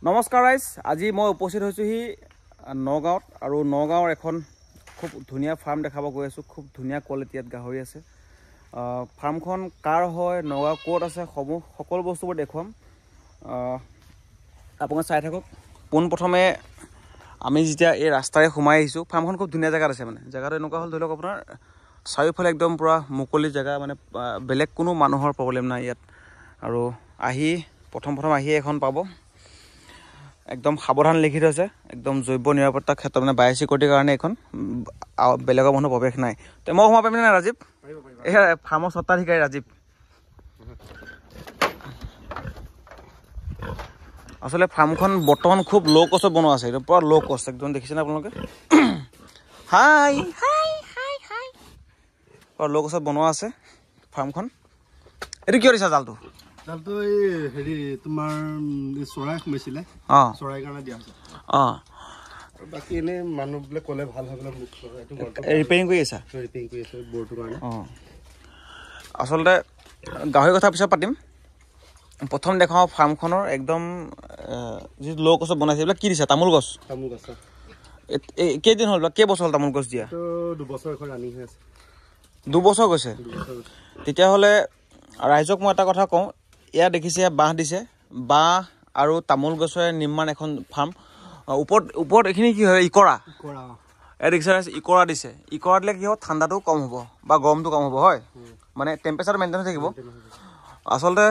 নমস্কাৰ ৰাইজ, আজি মই উপস্থিত হৈছোহি নগাঁৱত আৰু নগাঁৱৰ এখন খুব ধুনীয়া ফাৰ্ম দেখাব গৈ আছোঁ। খুব ধুনীয়া কোৱালিটি ইয়াত গাহৰি আছে। ফাৰ্মখন কাৰ হয়, নগাঁও ক'ত আছে, সকলো বস্তুবোৰ দেখুৱাম। আপোনালোকে চাই থাকক। পোনপ্ৰথমে আমি যেতিয়া এই ৰাস্তাৰে সোমাই আহিছোঁ, ফাৰ্মখন খুব ধুনীয়া জেগাত আছে। মানে জেগাটো এনেকুৱা হ'ল, ধৰি লওক আপোনাৰ চাৰিওফালে একদম পূৰা মুকলি জেগা, মানে বেলেগ কোনো মানুহৰ প্ৰব্লেম নাই ইয়াত। আৰু প্ৰথম আহি এখন পাব, একদম সাৱধান লিখি থৈছে, একদম জৈৱ নিৰাপত্তাৰ ক্ষেত্ৰত, মানে বায়'চিকিউৰিটিৰ কাৰণে এইখন বেলেগৰ মানুহ প্ৰৱেশ নাই। তো মই সোমাব পাৰিম নে ৰাজীৱ? এয়া ফাৰ্মৰ স্বত্বাধিকাৰী ৰাজীৱ। আচলতে ফাৰ্মখন বৰ্তমান খুব ল' কষ্টত বনোৱা আছে, একদম পূৰা ল' কষ্ট, একদম দেখিছেনে আপোনালোকে? হাই পূৰা ল' কষ্টত বনোৱা আছে ফাৰ্মখন। এইটো কিয় দিছা জালটো? জালটো এই হেৰি তোমাৰ চৰাই সোমাইছিলে, চৰাইৰ কাৰণে দিয়া হৈছে। আৰু বাকী এনেই মানুহবিলাক ক'লে ভাল হয় বোলে, মোক ৰিপেয়াৰিং কৰি আছা? ৰিপেয়াৰিং কৰি আছে বৰ্ডটোৰ কাৰণে। আচলতে গাহৰি কথা পিছত পাতিম। প্ৰথম দেখাওঁ ফাৰ্মখনৰ একদম যিটো ল' গছত বনাইছে। এইবিলাক কি দিছে? তামোল গছ? তামোল গছ। কেইদিন হ'ল, কেইবছৰ হ'ল তামোল গছ দিয়া? 2 বছৰ এখন ৰানিং হৈ আছে। 2 বছৰ গৈছে? তেতিয়াহ'লে ৰাইজক মই এটা কথা কওঁ, এয়া দেখিছে বাঁহ দিছে, বাঁহ আৰু তামোল গছৰে নিৰ্মাণ এখন ফাৰ্ম। ওপৰত এইখিনি কি হয়? ইকৰা। এয়া দেখিছে ইকৰা দিছে। ইকৰা দিলে কি হ'ব? ঠাণ্ডাটো কম হ'ব বা গৰমটো কম হ'ব, হয়? মানে টেম্পাৰেচাৰটো মেইনটেইন হৈ থাকিব। আচলতে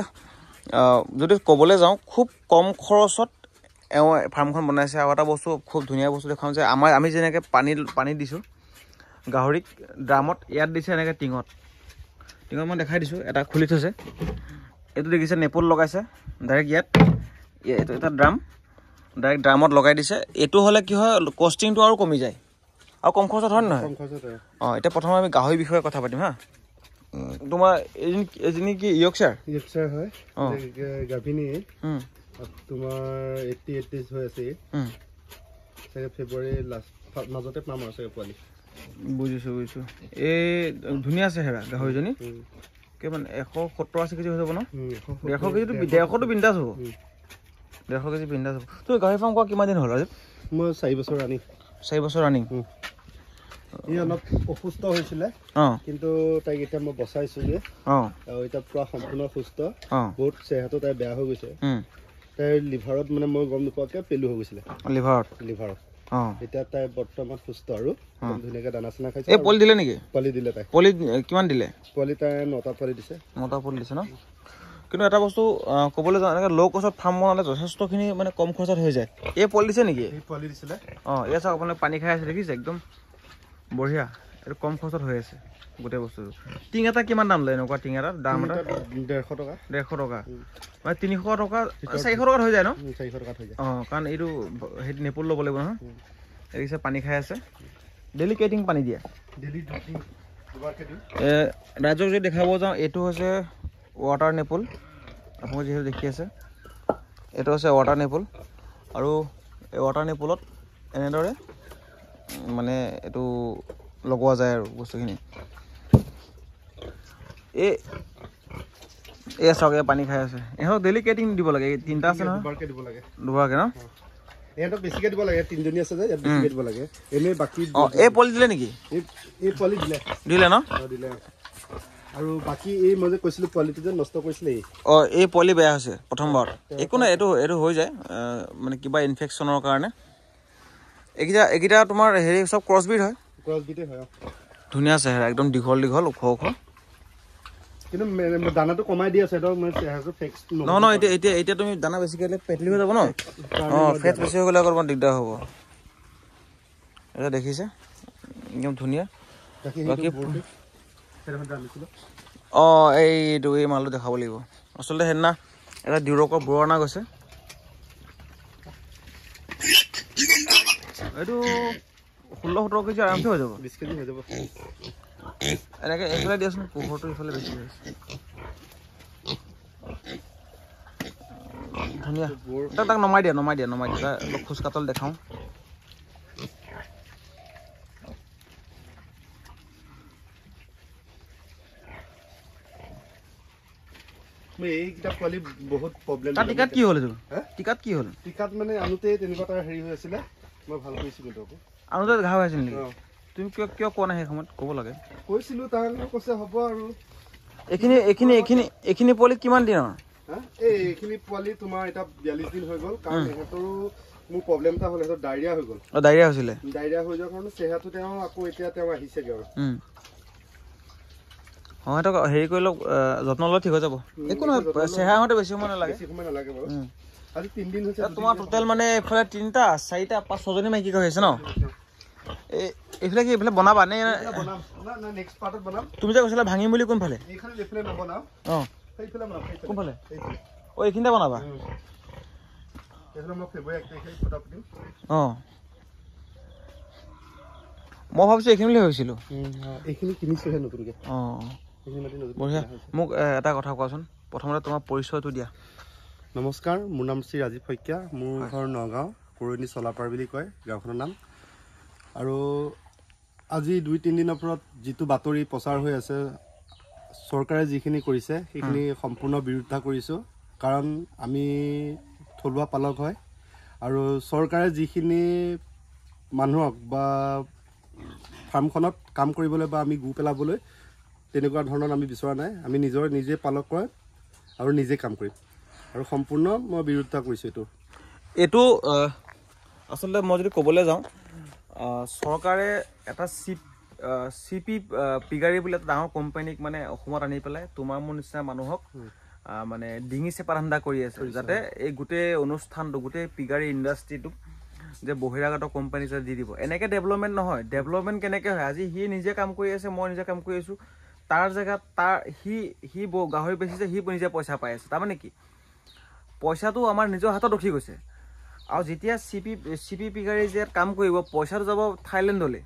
যদি ক'বলৈ যাওঁ, খুব কম খৰচত এওঁ ফাৰ্মখন বনাইছে। আৰু এটা বস্তু খুব ধুনীয়া বস্তু দেখাওঁ যে আমি যেনেকৈ পানী দিছোঁ গাহৰিক ড্ৰামত, ইয়াত দিছে এনেকৈ টিঙত মই দেখাই দিছোঁ। এটা খুলি থৈছে, এইটো দেখিছে নেপুল লগাইছে ডাইৰেক্ট ইয়াত। এইটো এটা ডাইৰেক্ট ড্ৰামত লগাই দিছে। এইটো হ'লে কি হয়, কষ্টিংটো আৰু কমি যায় আৰু কম খৰচত, হয় নহয়? এতিয়া প্ৰথমে আমি গাহৰিৰ বিষয়ে কথা পাতিম হা। তোমাৰ এজনী কি ইয়ৰ্কশ্বায়াৰ হয়? গাভিনী। তোমাৰ 80 days হৈ আছে। চাগে ফেব্ৰুৱাৰী মাজতে পাম আৰু চাগে পোৱালি। বুজিছোঁ। এই ধুনীয়া চেহেৰা গাহৰিজনী। কিমান 170-80 কেজি হৈ যাব ন? 150 কেজিটো বিন্দাছ হ'ব। 150 কেজি বিন্দাছ হ'ব। তুমি গাহৰি ফাৰ্ম কৰা কিমান দিন হ'ল আজি? মই 4 বছৰ ৰানিং। 4 বছৰ ৰানিং। ই অলপ অসুস্থ হৈছিলে, কিন্তু তাইক এতিয়া মই বচাইছোগে। আৰু এতিয়া পুৰা সম্পূৰ্ণ সুস্থ। বহুত চেহেৰাটো তাই বেয়া হৈ গৈছে। তাইৰ লিভাৰত মানে মই গম নোপোৱাকৈ পেলু হৈ গৈছিলে লিভাৰত। এতিয়া তাই বৰ্তমান সুস্থ আৰু ধুনীয়াকৈ দানা চানা খাইছে। এই পোৱালি দিলে নেকি? পোৱালি দিলে তাই। পোৱালি কিমান দিলে? পোৱালি তাই 9টা পোৱালি দিছে। 9টা পোৱালি দিছে ন? কিন্তু এটা বস্তু ক'বলৈ যাওঁ, এনেকৈ ল' কষ্টত ফাৰ্ম বনালে যথেষ্টখিনি মানে কম খৰচত হৈ যায়। এই পোৱালি দিছে নেকি? এই পোৱালি দিছিলে। এয়া চাওক, আপোনালোকে পানী খাই আছে, দেখিছে? একদম বঢ়িয়া। এইটো কম খৰচত হৈ আছে গোটেই বস্তুটো। টিং এটা কিমান দাম লয়? এনেকুৱা টিং এটা দাম এটা 150 টকা। 150 টকা, মানে 300 টকা, 400 টকাত হৈ যায় ন? 400 টকাত হৈ যায়। কাৰণ এইটো সেইটো নেপুল ল'ব লাগিব নহয়। দেখিছে পানী খাই আছে। ডেইলি কেইটিং পানী দিয়ে? ৰাইজক যদি দেখাব যাওঁ, এইটো হৈছে ৱাটাৰ নেপুল। আপুনি যিহেতু দেখি আছে, এইটো হৈছে ৱাটাৰ নেপুল। আৰু এই ৱাটাৰ নেপুলত এনেদৰে মানে এইটো লগোৱা যায় আৰু বস্তুখিনি। এই চাওক, এই পানী খাই আছে। ইহঁতক ডেইলি কেইটিং দিব লাগে? 3টা আছে নহয়? দুবাৰকৈ দিব লাগে। দুবাৰকৈ ন? ইহঁতক বেছিকৈ দিব লাগে। 3জনী আছে যে, ইয়াত বেছিকৈ দিব লাগে। এনেই বাকী এই পোৱালি দিলে নেকি? এই পোৱালি দিলে ন? দিলে। আৰু বাকী এই মই যে কৈছিলোঁ পোৱালিটো যে নষ্ট কৰিছিলে, এই পোৱালি বেয়া হৈছে প্ৰথমবাৰ। একো নাই, এইটো হৈ যায়, মানে কিবা ইনফেকশ্যনৰ কাৰণে। এইকেইটা তোমাৰ হেৰি চব ক্ৰছবিট হয়? ক্ৰছবিটে হয়। ধুনীয়া চেহেৰা, একদম দীঘল ওখ। কিন্তু দানাটো কমাই দি আছে, চেহেৰাটো ফিক্স নহয়। এতিয়া তুমি দানা বেছিকৈ দিলে পেটলি হৈ যাব ন? ফেট বেছি হৈ গ'লে অকণমান দিগদাৰ হ'ব। এতিয়া দেখিছে একদম ধুনীয়া। বাকী এইটো এই মালটো দেখাব লাগিব। আচলতে সেইদিনা এটা ডিউৰকৰ বৰ অনা গৈছে। এইটো 16-17 কেজি আৰামছে হৈ যাব। 20 কেজি হৈ যাব। এনেকৈ এইফালে দিয়াচোন, পোহৰটো ইফালে বেছি হৈ আছে। ধুনীয়া। তাক নমাই দিয়া। অলপ খোজ কাতল দেখাওঁ। মই এইকেইটা পোৱালি বহুত প্ৰব্লেম। তাৰ টিকাত কি হ'ল? টিকাত কি হ'ল? টিকাত মানে আনোতে তেনেকুৱা এটা হেৰি হৈ আছিলে, মই ভাল কৰিছিলোঁ তোকো। আনোতে ঘাঁহ হৈ আছিল নেকি? তুমি কিয় কোৱা নাই সেই সময়ত? ক'ব লাগে। কৈছিলোঁ, তাৰ কৈছে হ'ব আৰু। এইখিনি পোৱালি কিমান দিনৰ? এইখিনি পোৱালি তোমাৰ এতিয়া 42 দিন হৈ গ'ল, কাৰণ সিহঁতৰো মোৰ প্ৰব্লেম এটা হ'ল, সিহঁতৰ ডায়েৰিয়া হৈ গ'ল। ডায়েৰিয়া হৈছিলে? ডায়েৰিয়া হৈ যোৱাৰ কাৰণে চেহেৰাটো তেওঁ আকৌ এতিয়া আহিছেগৈ আৰু। সিহঁতক হেৰি কৰি লওক, যত্ন ল'লে ঠিক হৈ যাব। একো নহয়, চেহেৰা হওঁতে বেছি সময় নালাগে। বাৰু। আজি 3 দিন হৈছে। তোমাৰ টোটেল মানে এইফালে 3টা 4টা 5-6জনী মাইকী গাহৰি আছে ন? এইফালে কি এইফালে বনাবা নে? তুমি যে কৈছিলা ভাঙিম বুলি, কোনফালে? কোনফালে? এইখিনিতে বনাবা? মই ভাবিছোঁ এইখিনি বুলি ভাবিছিলোঁ। এইখিনি কিনিছোহে নতুনকৈ। বঢ়িয়া। মোক এটা কথা কোৱাচোন, প্ৰথমতে তোমাৰ পৰিচয়টো দিয়া। নমস্কাৰ, মোৰ নাম শ্ৰী ৰাজীৱ শইকীয়া। মোৰ ঘৰ নগাঁও, পুৰণি চলাপাৰ বুলি কয় গাঁওখনৰ নাম। আৰু আজি 2-3 দিনৰ ওপৰত যিটো বাতৰি প্ৰচাৰ হৈ আছে, চৰকাৰে যিখিনি কৰিছে সেইখিনি সম্পূৰ্ণ বিৰোধিতা কৰিছোঁ। কাৰণ আমি থলুৱা পালক হয়, আৰু চৰকাৰে যিখিনি মানুহক বা ফাৰ্মখনত কাম কৰিবলৈ বা আমি গু পেলাবলৈ তেনেকুৱা ধৰণৰ আমি বিচৰা নাই। আমি নিজে পালক কৰে আৰু নিজে কাম কৰিম, আৰু সম্পূৰ্ণ মই বিৰোধিতা কৰিছোঁ এইটো। আচলতে মই যদি ক'বলৈ যাওঁ, চৰকাৰে এটা CP পিগাৰী বুলি এটা ডাঙৰ কোম্পানীক মানে অসমত আনি পেলাই তোমাৰ মোৰ নিচিনা মানুহক মানে ডিঙি চেপা ধান্দা কৰি আছে, যাতে এই গোটেই অনুষ্ঠানটো, গোটেই পিগাৰী ইণ্ডাষ্ট্ৰিটোক যে বহিৰাগত কোম্পানী যে দি দিব। এনেকৈ ডেভেলপমেণ্ট নহয়। ডেভেলপমেণ্ট কেনেকৈ হয়? আজি সি নিজে কাম কৰি আছে, মই নিজে কাম কৰি আছোঁ। তাৰ জেগাত সি গাহৰি বেচিছে, সি নিজে পইচা পাই আছে। তাৰমানে কি, পইচাটো আমাৰ নিজৰ হাতত উঠি গৈছে। আৰু যেতিয়া CP পিগাৰী যে কাম কৰিব, পইচাটো যাব থাইলেণ্ডলৈ।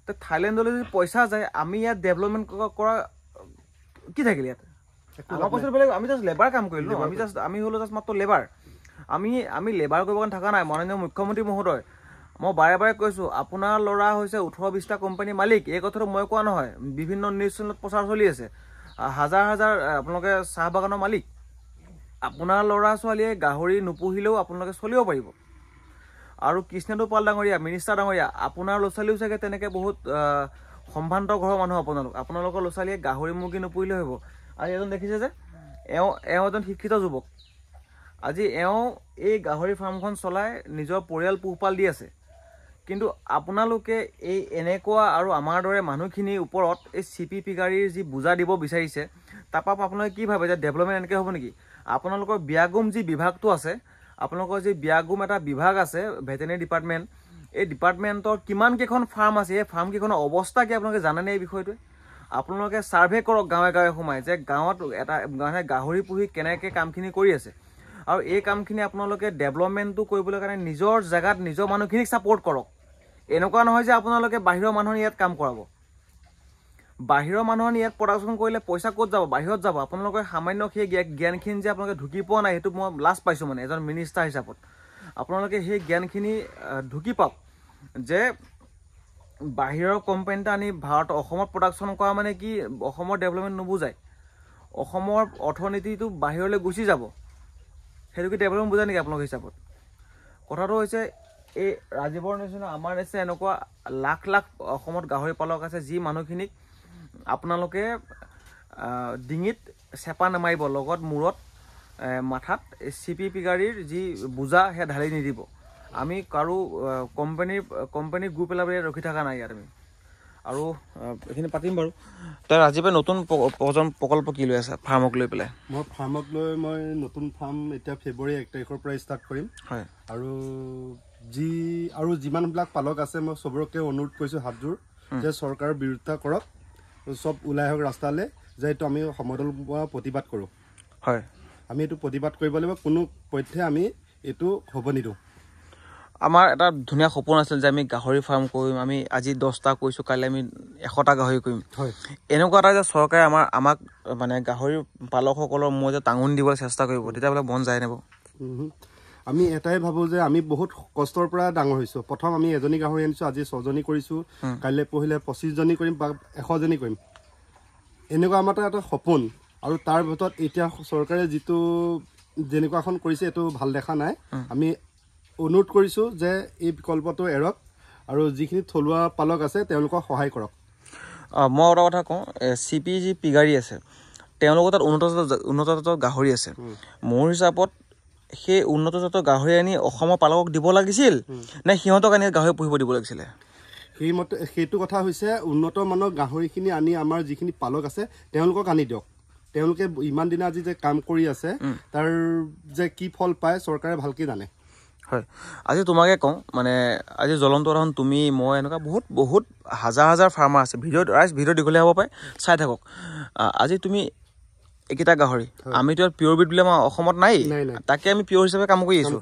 তো থাইলেণ্ডলৈ যদি পইচা যায়, আমি ইয়াত ডেভেলপমেণ্ট কৰা কি থাকিল? ইয়াত আমাৰ পইচাটো বেলেগ। আমি জাষ্ট লেবাৰ কাম কৰিলোঁ ন? আমি হ'লো জাষ্ট মাত্ৰ লেবাৰ। আমি লেবাৰ কৰিব কাৰণে থকা নাই। মাননীয় মুখ্যমন্ত্ৰী মহোদয়, মই বাৰে বাৰে কৈছোঁ, আপোনাৰ ল'ৰা হৈছে 18-20টা কোম্পানীৰ মালিক। এই কথাটো মই কোৱা নহয়, বিভিন্ন নিউজ চেনেলত প্ৰচাৰ চলি আছে। হাজাৰ আপোনালোকে চাহ বাগানৰ মালিক। আপোনাৰ ল'ৰা ছোৱালীয়ে গাহৰি নোপুহিলেও আপোনালোকে চলিব পাৰিব। আৰু কৃষ্ণেন্দু পাল ডাঙৰীয়া, মিনিষ্টাৰ ডাঙৰীয়া, আপোনাৰ ল'ৰা ছোৱালীও চাগে তেনেকৈ বহুত সম্ভ্ৰান্ত ঘৰৰ মানুহ। আপোনালোকৰ ল'ৰা ছোৱালীয়ে গাহৰি মুৰ্গী নোপুহিলেও হ'ব। আজি এজন দেখিছে যে এওঁ এজন শিক্ষিত যুৱক। আজি এই গাহৰি ফাৰ্মখন চলাই নিজৰ পৰিয়াল পোহপাল দি আছে। কিন্তু আপোনালোকে এনেকুৱা আৰু আমাৰ দৰে মানুহখিনিৰ ওপৰত এই CP পিগাৰীৰ যি বোজা দিব বিচাৰিছে, তাৰপৰা আপোনালোকে কি ভাবে যে ডেভেলপমেণ্ট এনেকৈ হ'ব নেকি? আপোনালোকৰ ব্যাগুম যি বিভাগটো আছে, আপোনালোকৰ যি ব্যাগুম এটা বিভাগ আছে, ভেটেনেৰি ডিপাৰ্টমেণ্ট, এই ডিপাৰ্টমেণ্টৰ কিমানকেইখন ফাৰ্ম আছে, এই ফাৰ্মকেইখনৰ অৱস্থা কি আপোনালোকে জানেনে? এই বিষয়টোৱে আপোনালোকে ছাৰ্ভে কৰক গাঁৱে গাঁৱে সোমাই, যে গাঁৱত এটা গাহৰি পুহি কেনেকৈ কামখিনি কৰি আছে। আৰু এই কামখিনি আপোনালোকে ডেভেলপমেণ্টটো কৰিবলৈ কাৰণে নিজৰ জেগাত নিজৰ মানুহখিনিক ছাপোৰ্ট কৰক। এনেকুৱা নহয় যে আপোনালোকে বাহিৰৰ মানুহৰ ইয়াত কাম কৰাব। বাহিৰৰ মানুহৰ ইয়াত প্ৰডাকশ্যন কৰিলে পইচা ক'ত যাব? বাহিৰত যাব। আপোনালোকে সামান্য সেই জ্ঞানখিনি যে আপোনালোকে ঢুকি পোৱা নাই, সেইটো মই লাজ পাইছোঁ। মানে এজন মিনিষ্টাৰ হিচাপত আপোনালোকে সেই জ্ঞানখিনি ঢুকি পাওক, যে বাহিৰৰ কোম্পানী এটা আনি অসমত প্ৰডাকশ্যন কৰা মানে কি, অসমৰ ডেভেলপমেণ্ট নুবুজায়। অসমৰ অৰ্থনীতিটো বাহিৰলৈ গুচি যাব, সেইটো কি ডেভেলপমেণ্ট বুজায় নেকি আপোনালোকৰ হিচাপত? কথাটো হৈছে, এই ৰাজীৱৰ নিচিনা আমাৰ নিচিনা এনেকুৱা লাখ লাখ অসমত গাহৰি পালক আছে, যি মানুহখিনিক আপোনালোকে ডিঙিত চেপা নামাৰিব, লগত মূৰত মাথাত CP পিগাৰীৰ যি বোজা সেয়া ঢালি নিদিব। আমি কাৰো কোম্পানীৰ গু পেলাবলৈ ৰখি থকা নাই ইয়াত আমি। আৰু এইখিনি পাতিম বাৰু। তই ৰাজীৱে নতুন প্ৰকল্প কি লৈ আছে ফাৰ্মক লৈ পেলাই? মই ফাৰ্মক লৈ নতুন ফাৰ্ম এতিয়া ফেব্ৰুৱাৰী 1 তাৰিখৰ পৰা ষ্টাৰ্ট কৰিম। হয়। আৰু যিমানবিলাক পালক আছে, মই চবকে অনুৰোধ কৰিছোঁ হাতযোৰ, যে চৰকাৰৰ বিৰোধিতা কৰক, চব ওলাই আহক ৰাস্তালৈ, যে এইটো আমি সমদল প্ৰতিবাদ কৰোঁ। হয়, আমি এইটো প্ৰতিবাদ কৰিব লাগিব। কোনো পধ্যে আমি এইটো হ'ব নিদিওঁ। আমাৰ এটা ধুনীয়া সপোন আছিল যে আমি গাহৰি ফাৰ্ম কৰিম। আমি আজি 10টা কৰিছোঁ, কাইলৈ আমি 100টা গাহৰি কৰিম। হয়, এনেকুৱা এটা যে চৰকাৰে আমাক মানে গাহৰি পালকসকলৰ মই যে টাঙোন দিবলৈ চেষ্টা কৰিব, তেতিয়াহ'লে মন যায় নেব? আমি এটাই ভাবোঁ যে আমি বহুত কষ্টৰ পৰা ডাঙৰ হৈছোঁ। প্ৰথম আমি এজনী গাহৰি আনিছোঁ, আজি 6জনী কৰিছোঁ, কাইলৈ পঢ়িলে 25জনী কৰিম বা 100জনী কৰিম। এনেকুৱা আমাৰ এটা সপোন, আৰু তাৰ ভিতৰত এতিয়া চৰকাৰে যিটো যেনেকুৱাখন কৰিছে এইটো ভাল দেখা নাই আমি অনুৰোধ কৰিছোঁ যে এই বিকল্পটো এৰক আৰু যিখিনি থলুৱা পালক আছে তেওঁলোকক সহায় কৰক মই এটা কথা কওঁ CP যি পিগাৰী আছে তেওঁলোকৰ তাত উন্নত জাতৰ গাহৰি আছে মোৰ হিচাপত সেই উন্নত জাতৰ গাহৰি আনি অসমৰ পালকক দিব লাগিছিল নে সিহঁতক আনি গাহৰি পুহিব দিব লাগিছিলে সেইমতে সেইটো কথা হৈছে উন্নত মানৰ গাহৰিখিনি আনি আমাৰ যিখিনি পালক আছে তেওঁলোকক আনি দিয়ক তেওঁলোকে ইমান দিনা আজি যে কাম কৰি আছে তাৰ যে কি ফল পায় চৰকাৰে ভালকৈ জানে হয় আজি তোমাকে কওঁ মানে আজি জ্বলন্ত উদাহৰণ তুমি মই এনেকুৱা বহুত হাজাৰ ফাৰ্মাৰ আছে ভিডিঅ' দীঘলীয়া হ'ব পাৰে চাই থাকক আজি তুমি এইকেইটা গাহৰি আমিতো পিয়ৰ ব্ৰিড বুলি আমাৰ অসমত নাই তাকে আমি পিয়ৰ হিচাপে কাম কৰি আছোঁ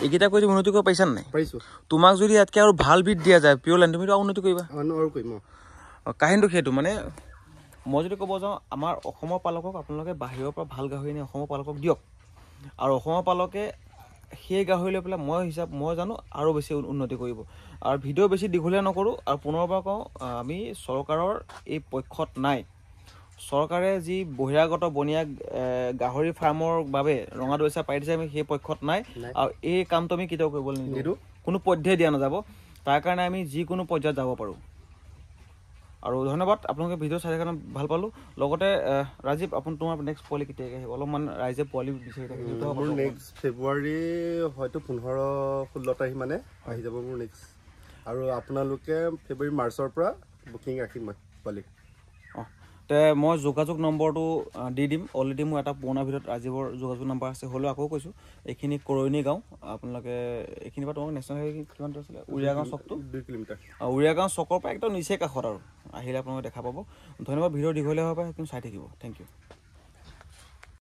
এইকেইটা কৰি উন্নতি কৰিব পাৰিছা নাই তোমাক যদি ইয়াতকৈ আৰু ভাল ব্ৰিড দিয়া যায় পিয়ৰ লাইন তুমিতো উন্নতি কৰিবা কাহিনীটো সেইটো মানে মই যদি ক'ব যাওঁ আমাৰ অসমৰ পালকক আপোনালোকে বাহিৰৰ পৰা ভাল গাহৰি আনি অসমৰ পালকক দিয়ক আৰু অসমৰ পালকে সেই গাহৰি লৈ পেলাই মই জানো আৰু বেছি উন্নতি কৰিব আৰু ভিডিঅ' বেছি দীঘলীয়া নকৰোঁ আৰু পুনৰবাৰ কওঁ আমি চৰকাৰৰ এই পক্ষত নাই চৰকাৰে যি বহিৰাগত বনীয়া গাহৰি ফাৰ্মৰ বাবে ৰঙা দৈচা পাই দিছে আমি সেই পক্ষত নাই আৰু এই কামটো আমি কেতিয়াও কৰিবলৈ নিদিওঁ কোনো পধ্যেই দিয়া নাযাব তাৰ কাৰণে আমি যিকোনো পৰ্যায়ত যাব পাৰোঁ আৰু ধন্যবাদ আপোনালোকে ভিডিঅ' চাই কাৰণে ভাল পালোঁ লগতে ৰাজীৱ তোমাৰ নেক্সট পোৱালি কেতিয়াকৈ আহিব অলপমান ৰাইজে পোৱালি বিচাৰি থাকে মোৰ নেক্সট ফেব্ৰুৱাৰী হয়তো 15-16 তাৰিখ মানে আহি যাব মোৰ নেক্সট আৰু আপোনালোকে ফেব্ৰুৱাৰী মাৰ্চৰ পৰা বুকিং ৰাখিম মই পোৱালি তে মই যোগাযোগ নম্বৰটো দি দিম অলৰেডি মোৰ এটা পুৰণা ভিডিঅ'ত ৰাজীৱৰ যোগাযোগ নম্বৰ আছে হ'লেও আকৌ কৈছোঁ এইখিনি কৰৈনী গাঁও আপোনালোকে এইখিনিৰ পৰা তোমাক নেশ্যনেল হাইৱে কিমান আছিলে উৰিয়াগাঁও চকটো 2 কিলোমিটাৰ উৰিয়াগাঁও চকৰ পৰা একদম নিচেই কাষত আৰু আহিলে আপোনালোকে দেখা পাব ধন্যবাদ ভিডিঅ' দীঘলীয়া হ'ব পাৰে কিন্তু চাই থাকিব থেংক ইউ